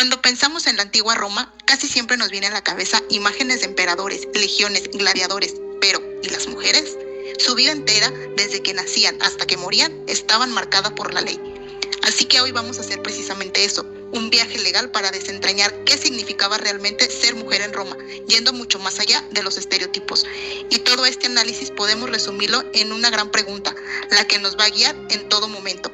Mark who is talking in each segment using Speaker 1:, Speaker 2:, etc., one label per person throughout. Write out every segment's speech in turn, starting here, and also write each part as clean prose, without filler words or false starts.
Speaker 1: Cuando pensamos en la antigua Roma, casi siempre nos viene a la cabeza imágenes de emperadores, legiones, gladiadores, pero ¿y las mujeres? Su vida entera, desde que nacían hasta que morían, estaban marcadas por la ley. Así que hoy vamos a hacer precisamente eso, un viaje legal para desentrañar qué significaba realmente ser mujer en Roma, yendo mucho más allá de los estereotipos. Y todo este análisis podemos resumirlo en una gran pregunta, la que nos va a guiar en todo momento.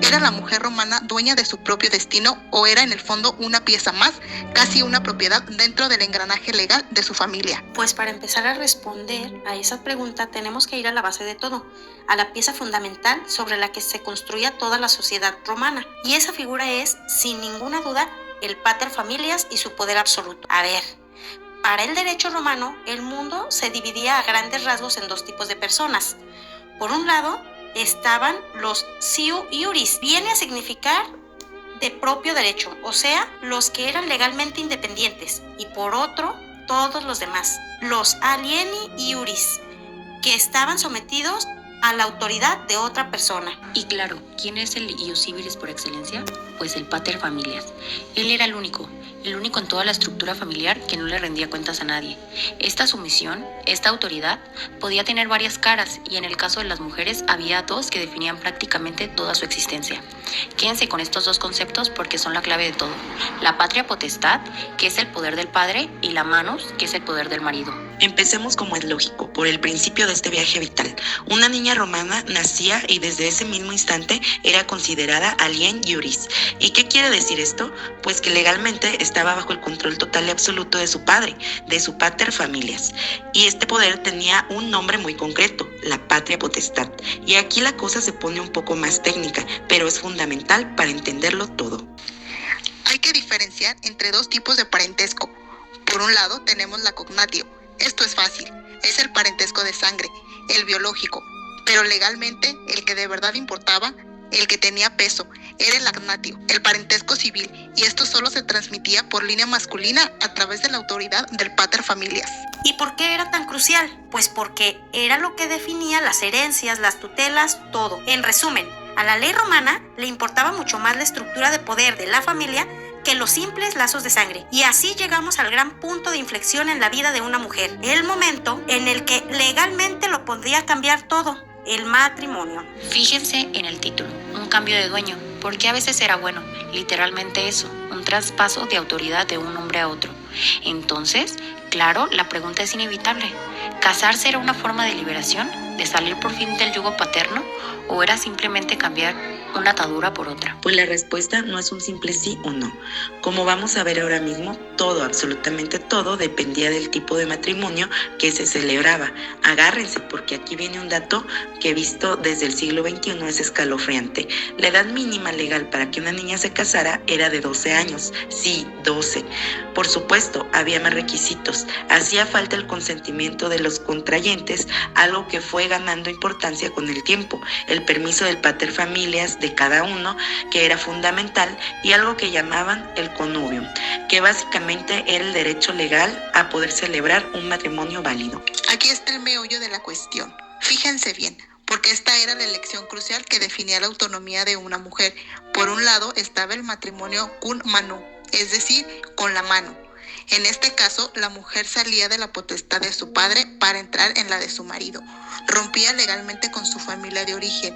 Speaker 1: ¿Era la mujer romana dueña de su propio destino o era en el fondo una pieza más, casi una propiedad dentro del engranaje legal de su familia?
Speaker 2: Pues para empezar a responder a esa pregunta tenemos que ir a la base de todo, a la pieza fundamental sobre la que se construía toda la sociedad romana. Y esa figura es, sin ninguna duda, el pater familias y su poder absoluto. A ver, para el derecho romano, el mundo se dividía a grandes rasgos en dos tipos de personas. Por un lado, estaban los siu iuris, viene a significar de propio derecho, o sea, los que eran legalmente independientes, y por otro, todos los demás, los alieni iuris, que estaban sometidos a la autoridad de otra persona.
Speaker 3: Y claro, ¿quién es el ius civilis por excelencia? Pues el pater familias. Él era el único en toda la estructura familiar que no le rendía cuentas a nadie. Esta sumisión, esta autoridad, podía tener varias caras y en el caso de las mujeres había dos que definían prácticamente toda su existencia. Quédense con estos dos conceptos porque son la clave de todo. La patria potestad, que es el poder del padre, y la manus, que es el poder del marido.
Speaker 4: Empecemos como es lógico, por el principio de este viaje vital. Una niña romana nacía y desde ese mismo instante era considerada alien iuris. ¿Y qué quiere decir esto? Pues que legalmente estaba bajo el control total y absoluto de su padre, de su pater familias. Y este poder tenía un nombre muy concreto, la patria potestad. Y aquí la cosa se pone un poco más técnica, pero es fundamental para entenderlo todo.
Speaker 1: Hay que diferenciar entre dos tipos de parentesco. Por un lado tenemos la cognatio. Esto es fácil, es el parentesco de sangre, el biológico, pero legalmente el que de verdad importaba, el que tenía peso, era el agnatio, el parentesco civil, y esto solo se transmitía por línea masculina a través de la autoridad del pater familias.
Speaker 2: ¿Y por qué era tan crucial? Pues porque era lo que definía las herencias, las tutelas, todo. En resumen, a la ley romana le importaba mucho más la estructura de poder de la familia que los simples lazos de sangre. Y así llegamos al gran punto de inflexión en la vida de una mujer, el momento en el que legalmente lo podría cambiar todo, el matrimonio.
Speaker 3: Fíjense en el título, un cambio de dueño, porque a veces era bueno, literalmente eso, un traspaso de autoridad de un hombre a otro. Entonces, claro, la pregunta es inevitable. ¿Casarse era una forma de liberación, de salir por fin del yugo paterno, o era simplemente cambiar una atadura por otra?
Speaker 4: Pues la respuesta no es un simple sí o no. Como vamos a ver ahora mismo, todo, absolutamente todo, dependía del tipo de matrimonio que se celebraba. Agárrense, porque aquí viene un dato que visto desde el siglo XXI es escalofriante. La edad mínima legal para que una niña se casara era de 12 años. Sí, 12. Por supuesto, había más requisitos. Hacía falta el consentimiento de los contrayentes, algo que fue ganando importancia con el tiempo. El permiso del pater familias de cada uno, que era fundamental, y algo que llamaban el connubium, que básicamente era el derecho legal a poder celebrar un matrimonio válido.
Speaker 1: Aquí está el meollo de la cuestión. Fíjense bien, porque esta era la elección crucial que definía la autonomía de una mujer. Por un lado estaba el matrimonio cun manu, es decir, con la mano. En este caso, la mujer salía de la potestad de su padre para entrar en la de su marido. Rompía legalmente con su familia de origen.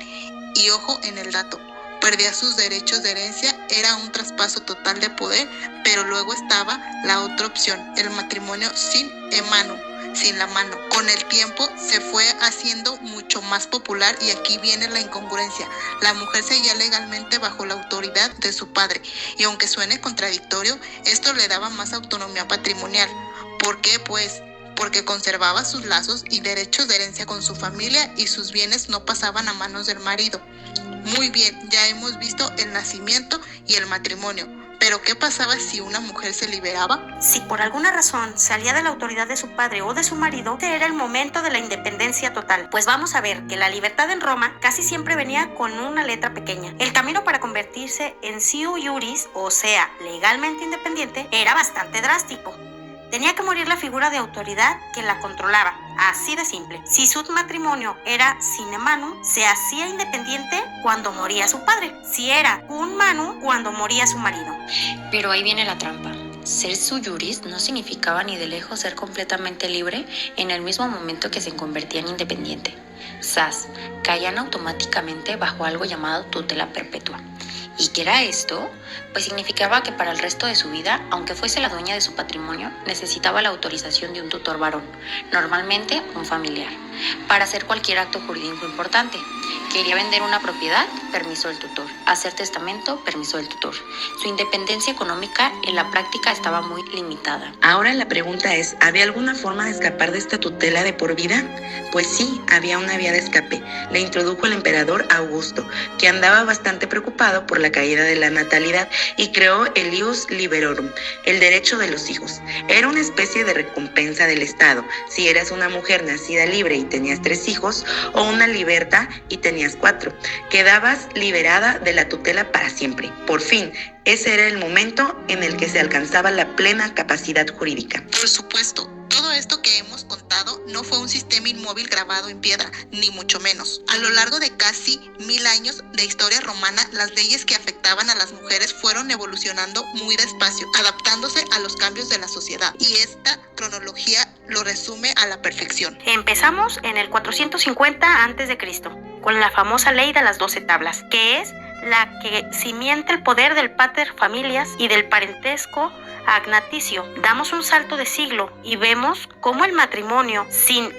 Speaker 1: Y ojo en el dato, perdía sus derechos de herencia, era un traspaso total de poder, pero luego estaba la otra opción, el matrimonio sin mano, sin la mano. Con el tiempo se fue haciendo mucho más popular y aquí viene la incongruencia. La mujer seguía legalmente bajo la autoridad de su padre y aunque suene contradictorio, esto le daba más autonomía patrimonial. ¿Por qué? Pues porque conservaba sus lazos y derechos de herencia con su familia y sus bienes no pasaban a manos del marido. Muy bien, ya hemos visto el nacimiento y el matrimonio. ¿Pero qué pasaba si una mujer se liberaba?
Speaker 2: Si por alguna razón salía de la autoridad de su padre o de su marido, era el momento de la independencia total. Pues vamos a ver que la libertad en Roma casi siempre venía con una letra pequeña. El camino para convertirse en siu iuris, o sea, legalmente independiente, era bastante drástico. Tenía que morir la figura de autoridad que la controlaba, así de simple. Si su matrimonio era sine manu, se hacía independiente cuando moría su padre. Si era cum manu, cuando moría su marido.
Speaker 3: Pero ahí viene la trampa. Ser sui juris no significaba ni de lejos ser completamente libre en el mismo momento que se convertía en independiente. ¡Zas! Caían automáticamente bajo algo llamado tutela perpetua. ¿Y qué era esto? Pues significaba que para el resto de su vida, aunque fuese la dueña de su patrimonio, necesitaba la autorización de un tutor varón, normalmente un familiar, para hacer cualquier acto jurídico importante. Quería vender una propiedad, permiso del tutor. Hacer testamento, permiso del tutor. Su independencia económica en la práctica estaba muy limitada.
Speaker 4: Ahora la pregunta es, ¿había alguna forma de escapar de esta tutela de por vida? Pues sí, había una vía de escape. La introdujo el emperador Augusto, que andaba bastante preocupado por la caída de la natalidad y creó el ius liberorum, el derecho de los hijos. Era una especie de recompensa del Estado si eras una mujer nacida libre y tenías 3 hijos, o una liberta y tenías 4. Quedabas liberada de la tutela para siempre. Por fin, ese era el momento en el que se alcanzaba la plena capacidad jurídica.
Speaker 1: Por supuesto, todo esto que hemos contado no fue un sistema inmóvil grabado en piedra, ni mucho menos. A lo largo de casi 1000 años de historia romana, las leyes que afectaban a las mujeres fueron evolucionando muy despacio, adaptándose a los cambios de la sociedad. Y esta cronología lo resume a la perfección.
Speaker 2: Empezamos en el 450 a.C., con la famosa ley de las 12 tablas, que es la que cimienta el poder del pater familias y del parentesco agnaticio. Damos un salto de siglo y vemos cómo el matrimonio sin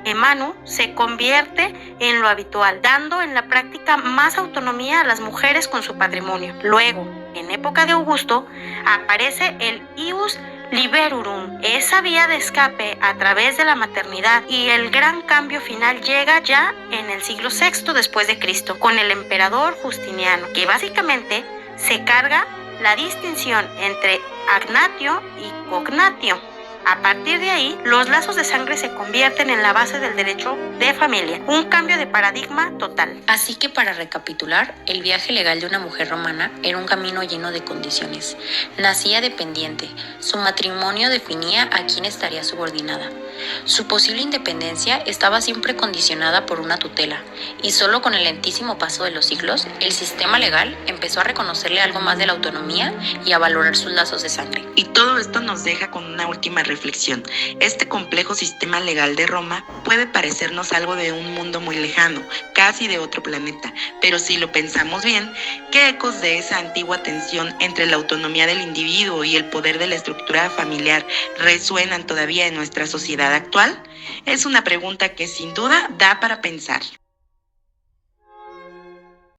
Speaker 2: emanu se convierte en lo habitual, dando en la práctica más autonomía a las mujeres con su patrimonio. Luego, en época de Augusto, aparece el ius liberorum, esa vía de escape a través de la maternidad, y el gran cambio final llega ya en el siglo VI después de Cristo, con el emperador Justiniano, que básicamente se carga la distinción entre agnatio y cognatio. A partir de ahí, los lazos de sangre se convierten en la base del derecho de familia, un cambio de paradigma total.
Speaker 3: Así que para recapitular, el viaje legal de una mujer romana era un camino lleno de condiciones. Nacía dependiente, su matrimonio definía a quién estaría subordinada. Su posible independencia estaba siempre condicionada por una tutela, y solo con el lentísimo paso de los siglos, el sistema legal empezó a reconocerle algo más de la autonomía y a valorar sus lazos de sangre.
Speaker 4: Y todo esto nos deja con una última reflexión. Este complejo sistema legal de Roma puede parecernos algo de un mundo muy lejano, casi de otro planeta, pero si lo pensamos bien, ¿qué ecos de esa antigua tensión entre la autonomía del individuo y el poder de la estructura familiar resuenan todavía en nuestra sociedad actual? Es una pregunta que sin duda da para pensar.